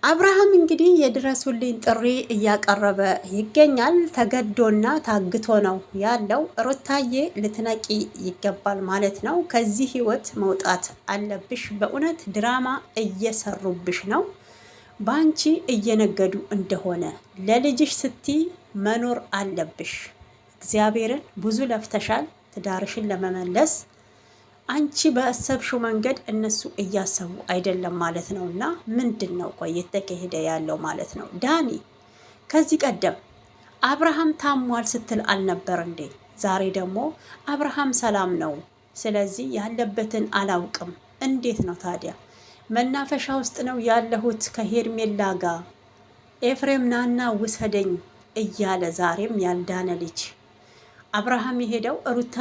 አብርሃም እንግዲህ የድረሱልኝ ጥሪ እያቀረበ ይገኛል። ተገዶና ታግቶ ነው ያለው። ሩታዬ ልትነቂ ይገባል ማለት ነው። ከዚህ ህይወት መውጣት አለብሽ። በእውነት ድራማ እየሰሩብሽ ነው። በአንቺ እየነገዱ እንደሆነ ለልጅሽ ስቲ መኖር አለብሽ። እግዚአብሔርን ብዙ ለፍተሻል ትዳርሽን ለመመለስ አንቺ በአሰብሽው መንገድ እነሱ እያሰቡ አይደለም ማለት ነው። እና ምንድን ነው ቆይ እየተካሄደ ያለው ማለት ነው? ዳኒ ከዚህ ቀደም አብርሃም ታሟል ስትል አልነበር እንዴ? ዛሬ ደግሞ አብርሃም ሰላም ነው፣ ስለዚህ ያለበትን አላውቅም። እንዴት ነው ታዲያ? መናፈሻ ውስጥ ነው ያለሁት ከሄርሜላ ጋር፣ ኤፍሬም ናና ውሰደኝ እያለ ዛሬም ያልዳነ ልጅ አብርሃም የሄደው ሩታ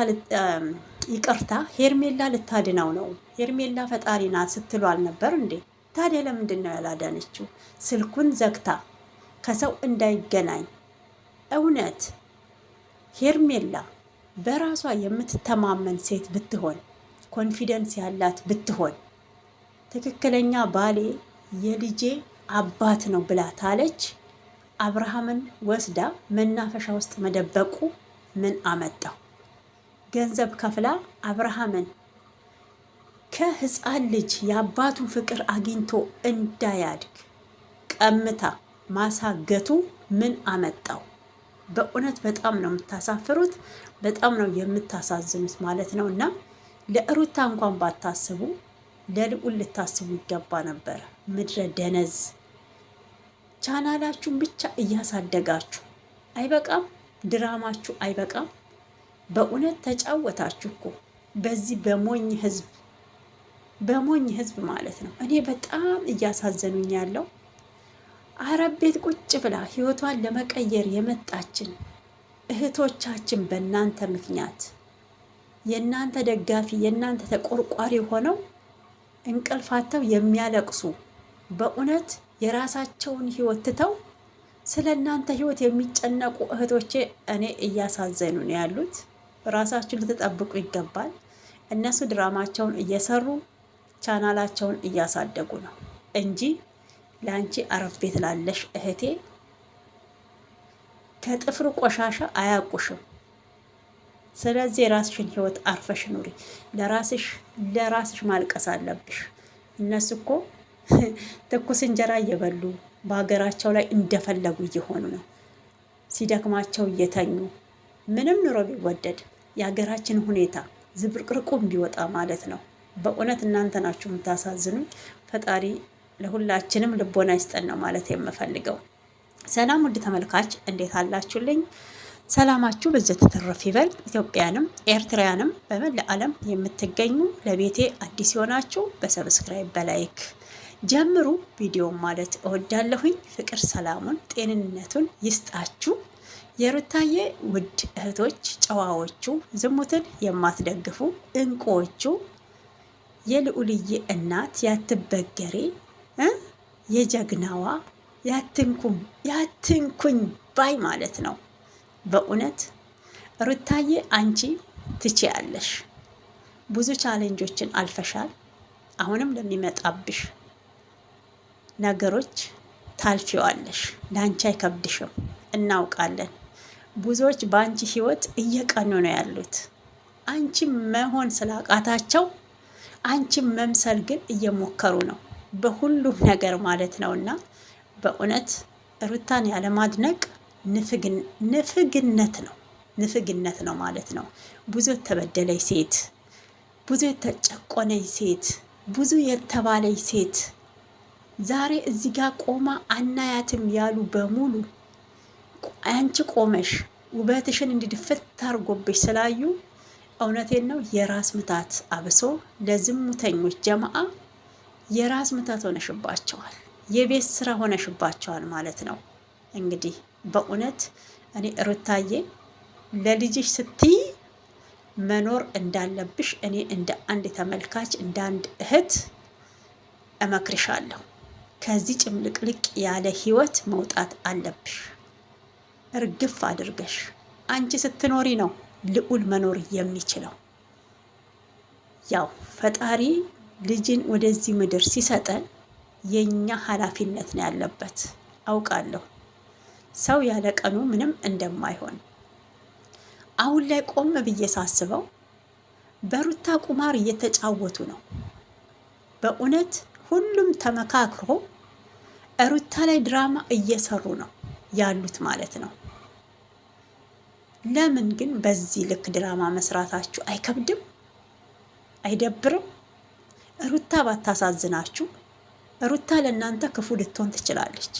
ይቅርታ ሄርሜላ ልታድናው ነው። ሄርሜላ ፈጣሪ ናት ስትሉ አልነበር እንዴ? ታዲያ ለምንድን ነው ያላዳነችው? ስልኩን ዘግታ ከሰው እንዳይገናኝ። እውነት ሄርሜላ በራሷ የምትተማመን ሴት ብትሆን፣ ኮንፊደንስ ያላት ብትሆን፣ ትክክለኛ ባሌ የልጄ አባት ነው ብላ ታለች። አብርሃምን ወስዳ መናፈሻ ውስጥ መደበቁ ምን አመጣው? ገንዘብ ከፍላ አብርሃምን ከህፃን ልጅ የአባቱን ፍቅር አግኝቶ እንዳያድግ ቀምታ ማሳገቱ ምን አመጣው? በእውነት በጣም ነው የምታሳፍሩት፣ በጣም ነው የምታሳዝኑት ማለት ነው። እና ለሩታ እንኳን ባታስቡ ለልዑል ልታስቡ ይገባ ነበር። ምድረ ደነዝ ቻናላችሁን ብቻ እያሳደጋችሁ አይበቃም? ድራማችሁ አይበቃም? በእውነት ተጫወታችሁ እኮ በዚህ በሞኝ ህዝብ ማለት ነው። እኔ በጣም እያሳዘኑኝ ያለው አረብ ቤት ቁጭ ብላ ህይወቷን ለመቀየር የመጣችን እህቶቻችን በእናንተ ምክንያት የእናንተ ደጋፊ የእናንተ ተቆርቋሪ ሆነው እንቅልፋተው የሚያለቅሱ በእውነት የራሳቸውን ህይወት ትተው ስለ እናንተ ህይወት የሚጨነቁ እህቶቼ እኔ እያሳዘኑ ነው ያሉት። ራሳችሁን ልትጠብቁ ይገባል። እነሱ ድራማቸውን እየሰሩ ቻናላቸውን እያሳደጉ ነው እንጂ ለአንቺ አረብ ቤት ላለሽ እህቴ ከጥፍሩ ቆሻሻ አያውቁሽም። ስለዚህ የራስሽን ህይወት አርፈሽ ኑሪ። ለራስሽ ማልቀስ አለብሽ። እነሱ እኮ ትኩስ እንጀራ እየበሉ በሀገራቸው ላይ እንደፈለጉ እየሆኑ ነው። ሲደክማቸው እየተኙ ምንም ኑሮ ቢወደድ የሀገራችን ሁኔታ ዝብርቅርቁም ቢወጣ ማለት ነው። በእውነት እናንተ ናችሁ የምታሳዝኑ። ፈጣሪ ለሁላችንም ልቦና ይስጠን ነው ማለት የምፈልገው። ሰላም ውድ ተመልካች እንዴት አላችሁልኝ? ሰላማችሁ በዘት ተተረፍ ይበል። ኢትዮጵያንም ኤርትራያንም በመላ ዓለም የምትገኙ ለቤቴ አዲስ የሆናችሁ በሰብስክራይብ በላይክ ጀምሩ። ቪዲዮ ማለት እወዳለሁኝ። ፍቅር ሰላሙን ጤንነቱን ይስጣችሁ። የሩታዬ ውድ እህቶች ጨዋዎቹ፣ ዝሙትን የማትደግፉ እንቁዎቹ፣ የልዑልዬ እናት ያትበገሬ የጀግናዋ ያትንኩኝ ባይ ማለት ነው። በእውነት ሩታዬ አንቺ ትችያለሽ። ብዙ ቻሌንጆችን አልፈሻል። አሁንም ለሚመጣብሽ ነገሮች ታልፊዋለሽ። ለአንቺ አይከብድሽም፣ እናውቃለን። ብዙዎች በአንቺ ህይወት እየቀኑ ነው ያሉት። አንቺ መሆን ስላቃታቸው አንቺ መምሰል ግን እየሞከሩ ነው በሁሉም ነገር ማለት ነው። እና በእውነት ሩታን ያለማድነቅ ንፍግነት ነው ማለት ነው። ብዙ የተበደለች ሴት፣ ብዙ የተጨቆነች ሴት፣ ብዙ የተባለች ሴት ዛሬ እዚህ ጋር ቆማ አናያትም ያሉ በሙሉ አንቺ ቆመሽ ውበትሽን እንዲድፍት ታርጎብሽ ስላዩ እውነቴን ነው የራስ ምታት፣ አብሶ ለዝሙተኞች ጀማአ የራስ ምታት ሆነሽባቸዋል። የቤት ስራ ሆነሽባቸዋል ማለት ነው። እንግዲህ በእውነት እኔ ሩታዬ ለልጅሽ ስትይ መኖር እንዳለብሽ እኔ እንደ አንድ ተመልካች እንደ አንድ እህት እመክርሻለሁ። ከዚህ ጭምልቅልቅ ያለ ህይወት መውጣት አለብሽ። እርግፍ አድርገሽ አንቺ ስትኖሪ ነው ልዑል መኖር የሚችለው። ያው ፈጣሪ ልጅን ወደዚህ ምድር ሲሰጠን የኛ ኃላፊነት ነው ያለበት። አውቃለሁ ሰው ያለ ቀኑ ምንም እንደማይሆን። አሁን ላይ ቆም ብዬ ሳስበው በሩታ ቁማር እየተጫወቱ ነው። በእውነት ሁሉም ተመካክሮ ሩታ ላይ ድራማ እየሰሩ ነው ያሉት ማለት ነው። ለምን ግን በዚህ ልክ ድራማ መስራታችሁ አይከብድም? አይደብርም? ሩታ ባታሳዝናችሁ፣ ሩታ ለእናንተ ክፉ ልትሆን ትችላለች።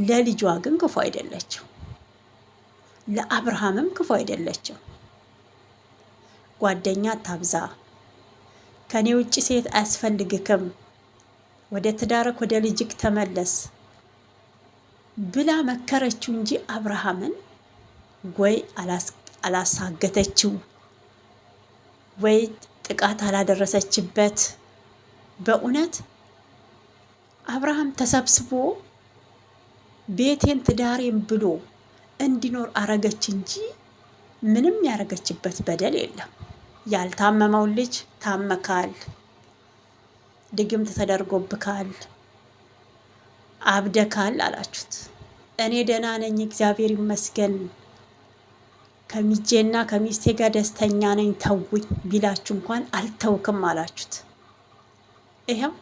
ለልጇ ግን ክፉ አይደለችው። ለአብርሃምም ክፉ አይደለችው። ጓደኛ ታብዛ፣ ከኔ ውጭ ሴት አያስፈልግክም፣ ወደ ትዳርክ ወደ ልጅክ ተመለስ ብላ መከረችው እንጂ አብርሃምን ወይ አላሳገተችው ወይ ጥቃት አላደረሰችበት። በእውነት አብርሃም ተሰብስቦ ቤቴን ትዳሬን ብሎ እንዲኖር አረገች እንጂ ምንም ያረገችበት በደል የለም። ያልታመመውን ልጅ ታመካል፣ ድግምት ተደርጎብካል፣ አብደካል አላችሁት። እኔ ደህና ነኝ እግዚአብሔር ይመስገን፣ ከሚጄና ከሚስቴ ጋር ደስተኛ ነኝ ተውኝ ቢላችሁ እንኳን አልተውክም አላችሁት። ይኸው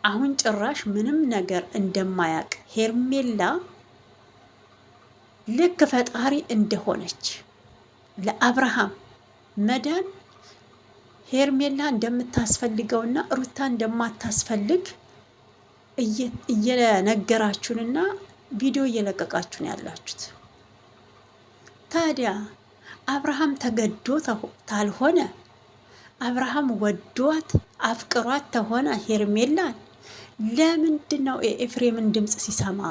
አሁን ጭራሽ ምንም ነገር እንደማያቅ ሄርሜላ ልክ ፈጣሪ እንደሆነች ለአብርሃም መዳን ሄርሜላ እንደምታስፈልገውና ሩታ እንደማታስፈልግ እየነገራችሁንና ቪዲዮ እየለቀቃችሁን ያላችሁት። ታዲያ አብርሃም ተገዶ ታልሆነ አብርሃም ወዷት አፍቅሯት ተሆነ ሄርሜላን ለምንድን ነው የኤፍሬምን ድምፅ ሲሰማ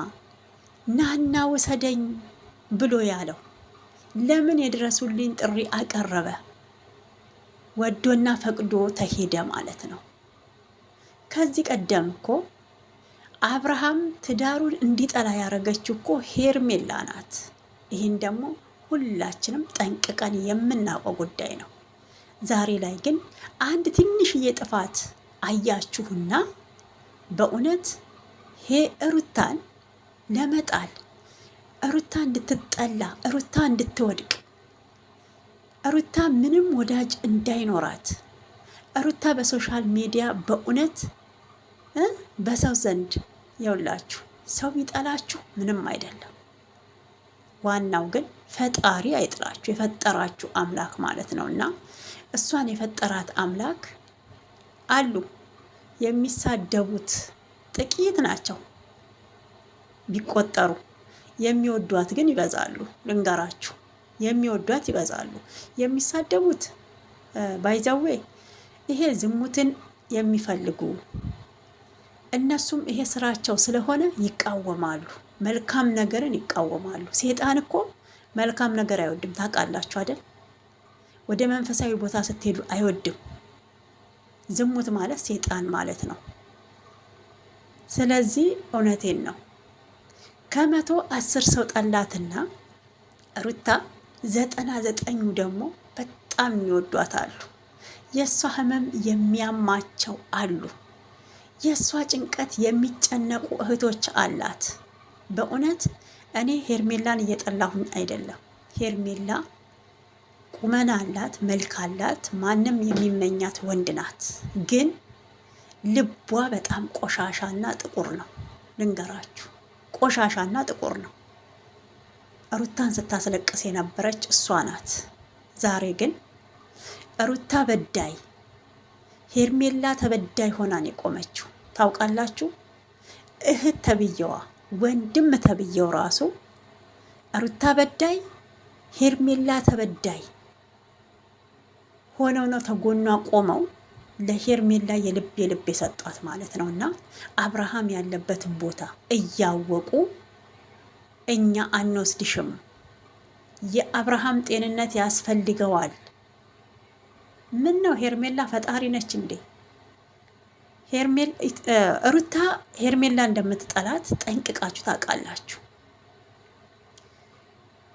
ናና ውሰደኝ ብሎ ያለው? ለምን የድረሱልኝ ጥሪ አቀረበ? ወዶና ፈቅዶ ተሄደ ማለት ነው። ከዚህ ቀደም እኮ አብርሃም ትዳሩን እንዲጠላ ያደረገችው እኮ ሄርሜላ ናት። ይህን ደግሞ ሁላችንም ጠንቅቀን የምናውቀው ጉዳይ ነው። ዛሬ ላይ ግን አንድ ትንሽዬ ጥፋት አያችሁና በእውነት ሩታን ለመጣል፣ ሩታ እንድትጠላ፣ ሩታ እንድትወድቅ፣ ሩታ ምንም ወዳጅ እንዳይኖራት፣ ሩታ በሶሻል ሚዲያ በእውነት በሰው ዘንድ የውላችሁ ሰው ቢጠላችሁ ምንም አይደለም። ዋናው ግን ፈጣሪ አይጥላችሁ፣ የፈጠራችሁ አምላክ ማለት ነው። እና እሷን የፈጠራት አምላክ አሉ የሚሳደቡት ጥቂት ናቸው ቢቆጠሩ፣ የሚወዷት ግን ይበዛሉ። ልንገራችሁ፣ የሚወዷት ይበዛሉ። የሚሳደቡት ባይዘዌ ይሄ ዝሙትን የሚፈልጉ እነሱም ይሄ ስራቸው ስለሆነ ይቃወማሉ። መልካም ነገርን ይቃወማሉ። ሴጣን እኮ መልካም ነገር አይወድም። ታውቃላችሁ አይደል? ወደ መንፈሳዊ ቦታ ስትሄዱ አይወድም። ዝሙት ማለት ሴጣን ማለት ነው። ስለዚህ እውነቴን ነው። 110 ሰው ጠላትና ሩታ 99ኙ ደግሞ በጣም የሚወዷት አሉ። የእሷ ህመም የሚያማቸው አሉ። የእሷ ጭንቀት የሚጨነቁ እህቶች አላት። በእውነት እኔ ሄርሜላን እየጠላሁኝ አይደለም። ሄርሜላ ቁመና አላት፣ መልክ አላት፣ ማንም የሚመኛት ወንድ ናት። ግን ልቧ በጣም ቆሻሻና ጥቁር ነው። ልንገራችሁ፣ ቆሻሻና ጥቁር ነው። ሩታን ስታስለቅስ የነበረች እሷ ናት። ዛሬ ግን ሩታ በዳይ፣ ሄርሜላ ተበዳይ ሆናን የቆመችው ታውቃላችሁ። እህት ተብየዋ ወንድም ተብየው ራሱ ሩታ በዳይ፣ ሄርሜላ ተበዳይ ሆነው ነው ተጎኗ ቆመው ለሄርሜላ የልብ የሰጧት ማለት ነው። እና አብርሃም ያለበትን ቦታ እያወቁ እኛ አንወስድሽም፣ የአብርሃም ጤንነት ያስፈልገዋል። ምን ነው ሄርሜላ ፈጣሪ ነች እንዴ? ሩታ ሄርሜላ እንደምትጠላት ጠንቅቃችሁ ታውቃላችሁ።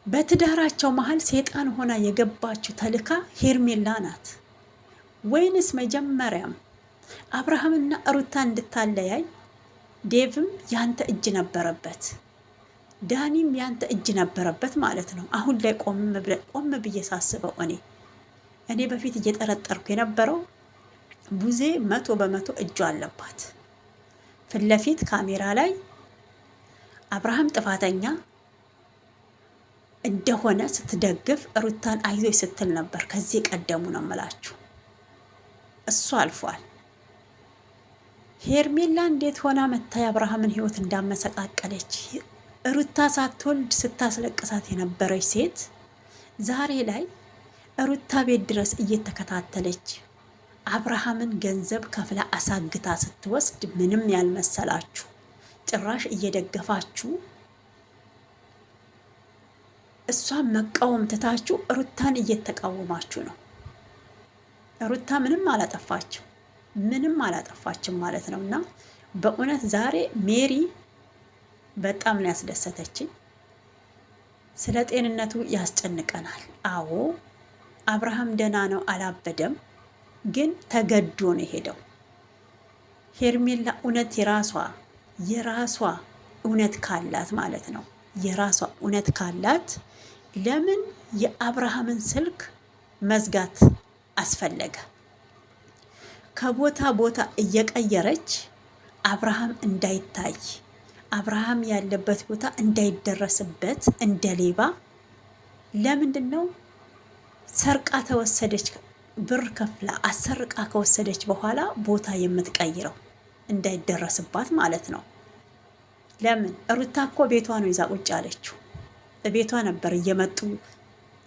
በትዳራቸው መሀል ሴጣን ሆና የገባችው ተልካ ሄርሜላ ናት ወይንስ መጀመሪያም አብርሃምና ሩታ እንድታለያይ ዴቭም ያንተ እጅ ነበረበት፣ ዳኒም ያንተ እጅ ነበረበት ማለት ነው። አሁን ላይ ቆም ብዬ ሳስበው እኔ በፊት እየጠረጠርኩ የነበረው ቡዜ 100% እጁ አለባት። ፊት ለፊት ካሜራ ላይ አብርሃም ጥፋተኛ እንደሆነ ስትደግፍ ሩታን አይዞች ስትል ነበር። ከዚህ ቀደሙ ነው የምላችሁ። እሱ አልፏል። ሄርሜላ እንዴት ሆና መታ የአብርሃምን ህይወት እንዳመሰቃቀለች ሩታ ሳትወልድ ስታስለቅሳት የነበረች ሴት ዛሬ ላይ ሩታ ቤት ድረስ እየተከታተለች አብርሃምን ገንዘብ ከፍላ አሳግታ ስትወስድ ምንም ያልመሰላችሁ ጭራሽ እየደገፋችሁ እሷን መቃወም ትታችሁ ሩታን እየተቃወማችሁ ነው። ሩታ ምንም አላጠፋችም ማለት ነው። እና በእውነት ዛሬ ሜሪ በጣም ነው ያስደሰተችኝ። ስለ ጤንነቱ ያስጨንቀናል። አዎ አብርሃም ደህና ነው፣ አላበደም፣ ግን ተገዶ ነው የሄደው። ሄርሜላ እውነት የራሷ እውነት ካላት ማለት ነው የራሷ እውነት ካላት ለምን የአብርሃምን ስልክ መዝጋት አስፈለገ? ከቦታ ቦታ እየቀየረች አብርሃም እንዳይታይ አብርሃም ያለበት ቦታ እንዳይደረስበት እንደ ሌባ ለምንድን ነው ሰርቃ ተወሰደች? ብር ከፍላ አሰርቃ ከወሰደች በኋላ ቦታ የምትቀይረው እንዳይደረስባት ማለት ነው። ለምን? ሩታ እኮ ቤቷ ነው ይዛ ቁጭ አለችው። ቤቷ ነበር እየመጡ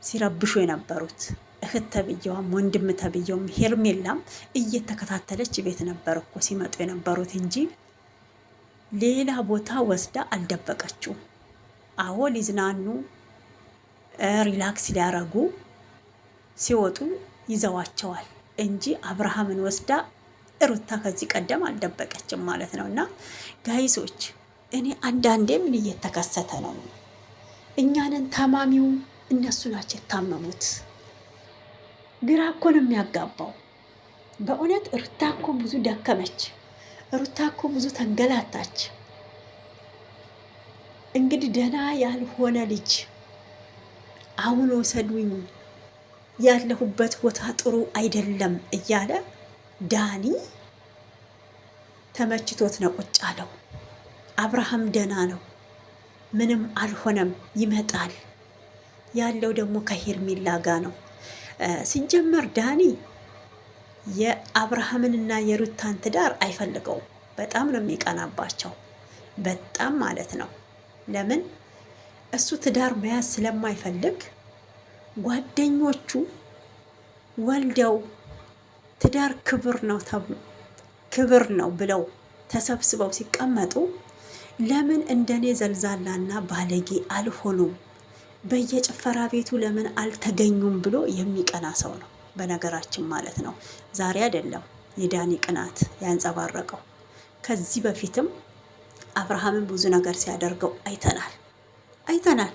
ሲረብሹ የነበሩት። እህት ተብየዋም ወንድም ተብየውም ሄርሜላም እየተከታተለች ቤት ነበር እኮ ሲመጡ የነበሩት እንጂ ሌላ ቦታ ወስዳ አልደበቀችውም። አዎ ሊዝናኑ ሪላክስ ሊያረጉ ሲወጡ ይዘዋቸዋል እንጂ አብርሃምን ወስዳ ሩታ ከዚህ ቀደም አልደበቀችም ማለት ነው። እና ጋይሶች እኔ አንዳንዴ ምን እየተከሰተ ነው? እኛንን ታማሚው እነሱ ናቸው የታመሙት። ግራ እኮ ነው የሚያጋባው። በእውነት ሩታ እኮ ብዙ ደከመች። ሩታ እኮ ብዙ ተንገላታች። እንግዲህ ደህና ያልሆነ ልጅ አሁን ወሰዱኝ፣ ያለሁበት ቦታ ጥሩ አይደለም እያለ ዳኒ ተመችቶት ነው ቁጭ አለው። አብርሃም ደህና ነው፣ ምንም አልሆነም፣ ይመጣል ያለው ደግሞ ከሄርሜላ ጋ ነው። ሲጀመር ዳኒ የአብርሃምንና የሩታን ትዳር አይፈልገውም። በጣም ነው የሚቀናባቸው፣ በጣም ማለት ነው። ለምን? እሱ ትዳር መያዝ ስለማይፈልግ ጓደኞቹ ወልደው ትዳር ክብር ነው ብለው ተሰብስበው ሲቀመጡ ለምን እንደኔ ዘልዛላና ባለጌ አልሆኑም፣ በየጭፈራ ቤቱ ለምን አልተገኙም ብሎ የሚቀና ሰው ነው በነገራችን ማለት ነው። ዛሬ አይደለም የዳኒ ቅናት ያንጸባረቀው፣ ከዚህ በፊትም አብርሃምን ብዙ ነገር ሲያደርገው አይተናል፣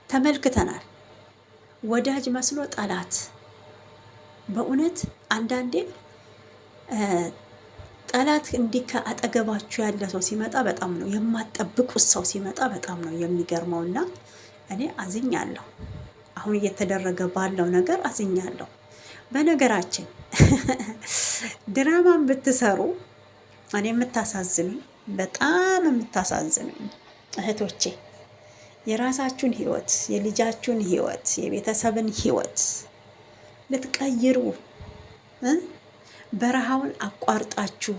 ተመልክተናል። ወዳጅ መስሎ ጠላት። በእውነት አንዳንዴ ጠላት እንዲህ ከአጠገባችሁ ያለ ሰው ሲመጣ በጣም ነው የማትጠብቁት ሰው ሲመጣ በጣም ነው የሚገርመው። እና እኔ አዝኛለሁ፣ አሁን እየተደረገ ባለው ነገር አዝኛለሁ። በነገራችን ድራማን ብትሰሩ እኔ የምታሳዝኑኝ በጣም የምታሳዝኑኝ እህቶቼ የራሳችሁን ህይወት፣ የልጃችሁን ህይወት፣ የቤተሰብን ህይወት ልትቀይሩ በረሃውን አቋርጣችሁ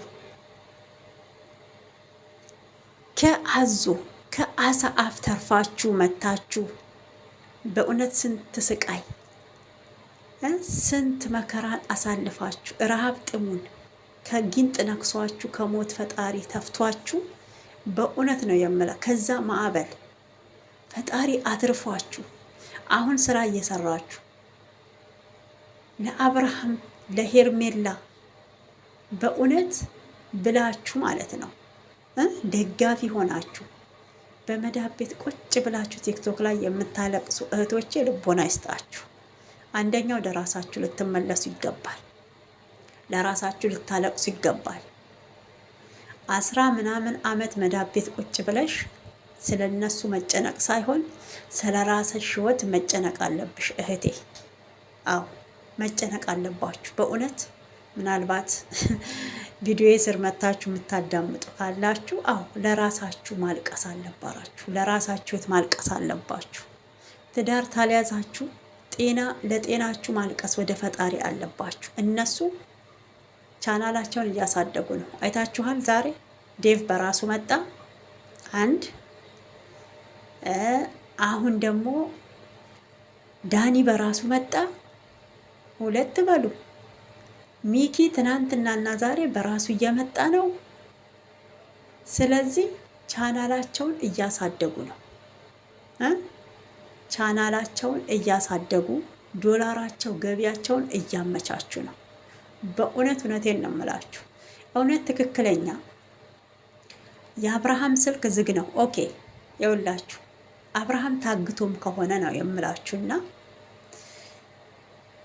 ከአሳ አፍ ተርፋችሁ መታችሁ። በእውነት ስንት ስቃይ ስንት መከራን አሳልፋችሁ ረሃብ ጥሙን ከጊንጥ ነክሷችሁ ከሞት ፈጣሪ ተፍቷችሁ በእውነት ነው የምላ ከዛ ማዕበል ፈጣሪ አትርፏችሁ አሁን ስራ እየሰራችሁ ለአብርሃም ለሄርሜላ በእውነት ብላችሁ ማለት ነው ደጋፊ ሆናችሁ በመዳብ ቤት ቁጭ ብላችሁ ቲክቶክ ላይ የምታለቅሱ እህቶቼ ልቦና ይስጣችሁ። አንደኛው ለራሳችሁ ልትመለሱ ይገባል፣ ለራሳችሁ ልታለቅሱ ይገባል። ምናምን አመት መዳብ ቤት ቁጭ ብለሽ ስለ እነሱ መጨነቅ ሳይሆን ስለ ራስሽ ህይወት መጨነቅ አለብሽ እህቴ። አዎ መጨነቅ አለባችሁ በእውነት። ምናልባት ቪዲዮ ስር መታችሁ የምታዳምጡ ካላችሁ፣ አዎ ለራሳችሁ ማልቀስ አለባችሁ፣ ለራሳችሁ ህይወት ማልቀስ አለባችሁ። ትዳር ታልያዛችሁ ለጤናችሁ ማልቀስ ወደ ፈጣሪ አለባችሁ። እነሱ ቻናላቸውን እያሳደጉ ነው፣ አይታችኋል። ዛሬ ዴቭ በራሱ መጣ አንድ፣ አሁን ደግሞ ዳኒ በራሱ መጣ ሁለት በሉ። ሚኪ ትናንትናና ዛሬ በራሱ እየመጣ ነው። ስለዚህ ቻናላቸውን እያሳደጉ ነው። ቻናላቸውን እያሳደጉ ዶላራቸው ገቢያቸውን እያመቻቹ ነው። በእውነት እውነቴን ነው የምላችሁ። እውነት ትክክለኛ የአብርሃም ስልክ ዝግ ነው። ኦኬ የውላችሁ አብርሃም ታግቶም ከሆነ ነው የምላችሁና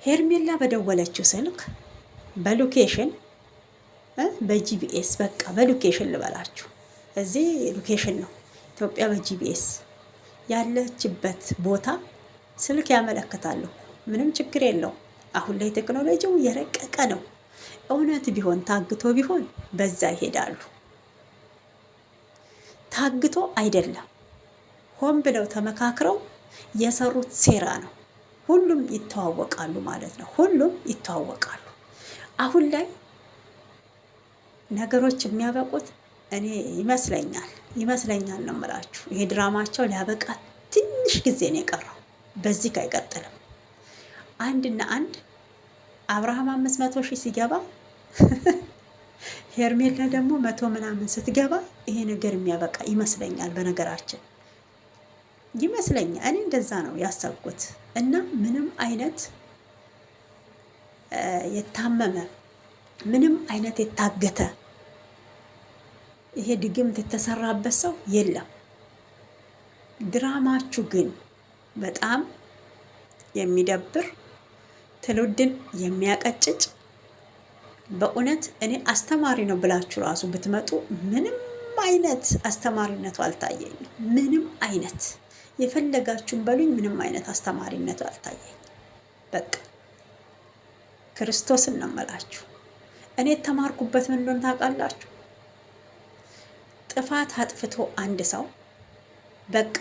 ሄርሜላ በደወለችው ስልክ በሎኬሽን በጂቢኤስ በቃ በሎኬሽን ልበላችሁ፣ እዚህ ሎኬሽን ነው ኢትዮጵያ፣ በጂቢኤስ ያለችበት ቦታ ስልክ ያመለክታሉ። ምንም ችግር የለው። አሁን ላይ ቴክኖሎጂው የረቀቀ ነው። እውነት ቢሆን ታግቶ ቢሆን በዛ ይሄዳሉ። ታግቶ አይደለም፣ ሆን ብለው ተመካክረው የሰሩት ሴራ ነው። ሁሉም ይተዋወቃሉ ማለት ነው። ሁሉም ይተዋወቃሉ። አሁን ላይ ነገሮች የሚያበቁት እኔ ይመስለኛል ነው የምላችሁ። ይሄ ድራማቸው ሊያበቃ ትንሽ ጊዜ ነው የቀረው። በዚህ አይቀጥልም። አንድና አንድ አብርሃም 500 ሺህ ሲገባ ሄርሜላ ደግሞ 100 ምናምን ስትገባ ይሄ ነገር የሚያበቃ ይመስለኛል። በነገራችን ይመስለኛል፣ እኔ እንደዛ ነው ያሰብኩት። እና ምንም አይነት የታመመ ምንም አይነት የታገተ ይሄ ድግምት የተሰራበት ሰው የለም። ድራማችሁ ግን በጣም የሚደብር ትውልድን የሚያቀጭጭ በእውነት እኔ አስተማሪ ነው ብላችሁ ራሱ ብትመጡ ምንም አይነት አስተማሪነቱ አልታየኝም። ምንም አይነት የፈለጋችሁን በሉኝ፣ ምንም አይነት አስተማሪነቱ አልታየኝም። በቃ ክርስቶስን ነው የምላችሁ። እኔ የተማርኩበት ምን እንደሆነ ታውቃላችሁ? ጥፋት አጥፍቶ አንድ ሰው በቃ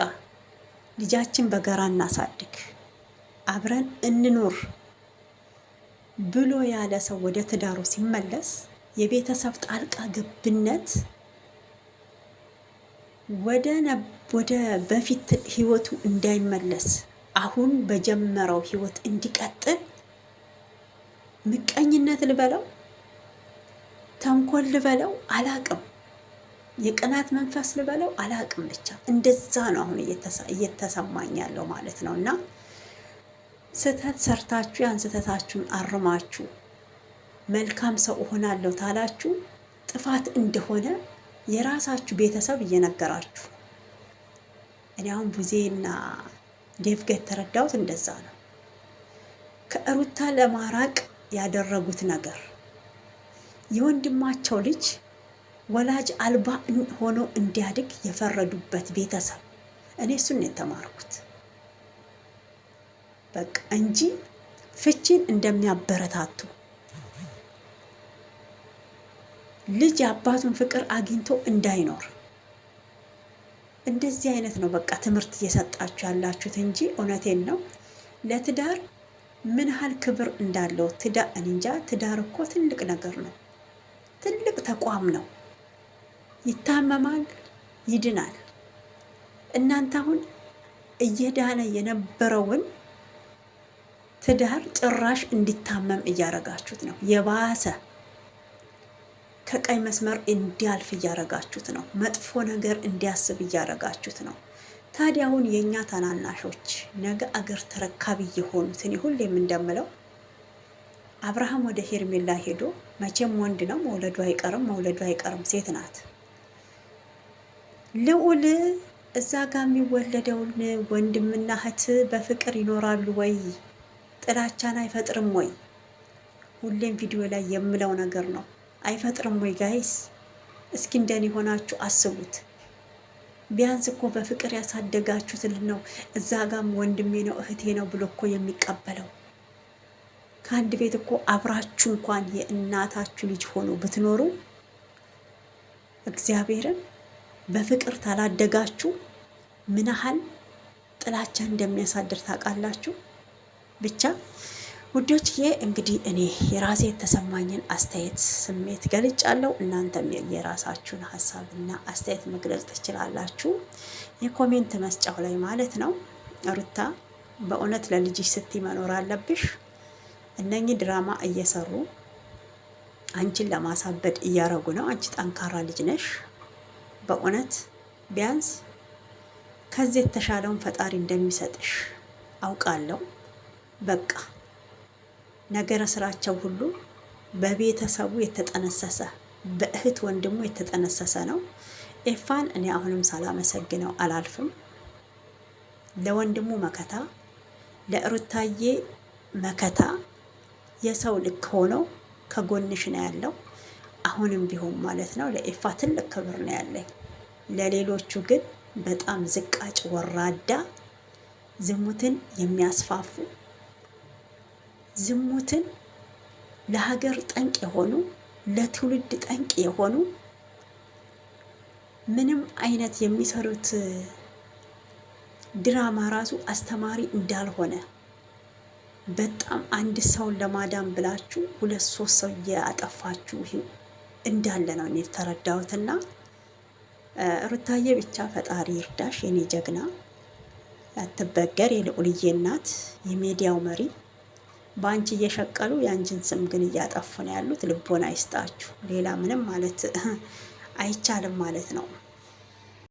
ልጃችን በጋራ እናሳድግ፣ አብረን እንኖር ብሎ ያለ ሰው ወደ ትዳሩ ሲመለስ የቤተሰብ ጣልቃ ገብነት ወደ በፊት ህይወቱ እንዳይመለስ አሁን በጀመረው ህይወት እንዲቀጥል ምቀኝነት ልበለው ተንኮል ልበለው አላቅም፣ የቅናት መንፈስ ልበለው አላቅም፣ ብቻ እንደዛ ነው አሁን እየተሰማኝ ያለው ማለት ነው። እና ስህተት ሰርታችሁ ያን ስህተታችሁን አርማችሁ መልካም ሰው እሆናለሁ ታላችሁ ጥፋት እንደሆነ የራሳችሁ ቤተሰብ እየነገራችሁ፣ እኔ አሁን ቡዜና ዴቭ ጋር የተረዳሁት እንደዛ ነው። ከሩታ ለማራቅ ያደረጉት ነገር የወንድማቸው ልጅ ወላጅ አልባ ሆኖ እንዲያድግ የፈረዱበት ቤተሰብ፣ እኔ እሱን ነው የተማርኩት በቃ እንጂ ፍቺን እንደሚያበረታቱ ልጅ የአባቱን ፍቅር አግኝቶ እንዳይኖር እንደዚህ አይነት ነው በቃ ትምህርት እየሰጣችሁ ያላችሁት እንጂ እውነቴን ነው ለትዳር ምን ያህል ክብር እንዳለው እንጃ። ትዳር እኮ ትልቅ ነገር ነው፣ ትልቅ ተቋም ነው። ይታመማል፣ ይድናል። እናንተ አሁን እየዳነ የነበረውን ትዳር ጭራሽ እንዲታመም እያረጋችሁት ነው። የባሰ ከቀይ መስመር እንዲያልፍ እያረጋችሁት ነው። መጥፎ ነገር እንዲያስብ እያረጋችሁት ነው። ታዲያ አሁን የኛ ታናናሾች ነገ አገር ተረካቢ የሆኑት እኔ ሁሌም እንደምለው አብርሃም ወደ ሄርሜላ ሄዶ መቼም ወንድ ነው መውለዱ አይቀርም፣ ሴት ናት። ልዑል እዛ ጋር የሚወለደውን ወንድምና እህት በፍቅር ይኖራሉ ወይ? ጥላቻን አይፈጥርም ወይ? ሁሌም ቪዲዮ ላይ የምለው ነገር ነው። አይፈጥርም ወይ ጋይስ? እስኪ እንደኔ ሆናችሁ አስቡት። ቢያንስ እኮ በፍቅር ያሳደጋችሁትን ነው እዛ ጋም ወንድሜ ነው እህቴ ነው ብሎ እኮ የሚቀበለው። ከአንድ ቤት እኮ አብራችሁ እንኳን የእናታችሁ ልጅ ሆኖ ብትኖሩ እግዚአብሔርን በፍቅር ታላደጋችሁ ምን ያህል ጥላቻ እንደሚያሳድር ታውቃላችሁ። ብቻ ውዶችዬ እንግዲህ እኔ የራሴ የተሰማኝን አስተያየት ስሜት ገልጫለሁ። እናንተም የራሳችሁን ሀሳብና አስተያየት መግለጽ ትችላላችሁ የኮሜንት መስጫው ላይ ማለት ነው። ሩታ በእውነት ለልጅሽ ስትይ መኖር አለብሽ። እነኚህ ድራማ እየሰሩ አንቺን ለማሳበድ እያረጉ ነው። አንቺ ጠንካራ ልጅ ነሽ። በእውነት ቢያንስ ከዚህ የተሻለውን ፈጣሪ እንደሚሰጥሽ አውቃለሁ። በቃ ነገረ ስራቸው ሁሉ በቤተሰቡ የተጠነሰሰ በእህት ወንድሙ የተጠነሰሰ ነው። ኤፋን እኔ አሁንም ሳላመሰግነው አላልፍም። ለወንድሙ መከታ፣ ለሩታዬ መከታ የሰው ልክ ሆኖ ከጎንሽ ነው ያለው። አሁንም ቢሆን ማለት ነው ለኤፋ ትልቅ ክብር ነው ያለኝ። ለሌሎቹ ግን በጣም ዝቃጭ ወራዳ፣ ዝሙትን የሚያስፋፉ ዝሙትን ለሀገር ጠንቅ የሆኑ ለትውልድ ጠንቅ የሆኑ ምንም አይነት የሚሰሩት ድራማ ራሱ አስተማሪ እንዳልሆነ በጣም አንድ ሰውን ለማዳን ብላችሁ 2-3 ሰው እያጠፋችሁ እንዳለ ነው እኔ የተረዳሁትና ሩታዬ ብቻ ፈጣሪ ይርዳሽ የኔ ጀግና፣ አትበገር፣ የልዑልዬ እናት፣ የሚዲያው መሪ። በአንቺ እየሸቀሉ የአንቺን ስም ግን እያጠፉ ነው ያሉት። ልቦና ይስጣችሁ። ሌላ ምንም ማለት አይቻልም ማለት ነው።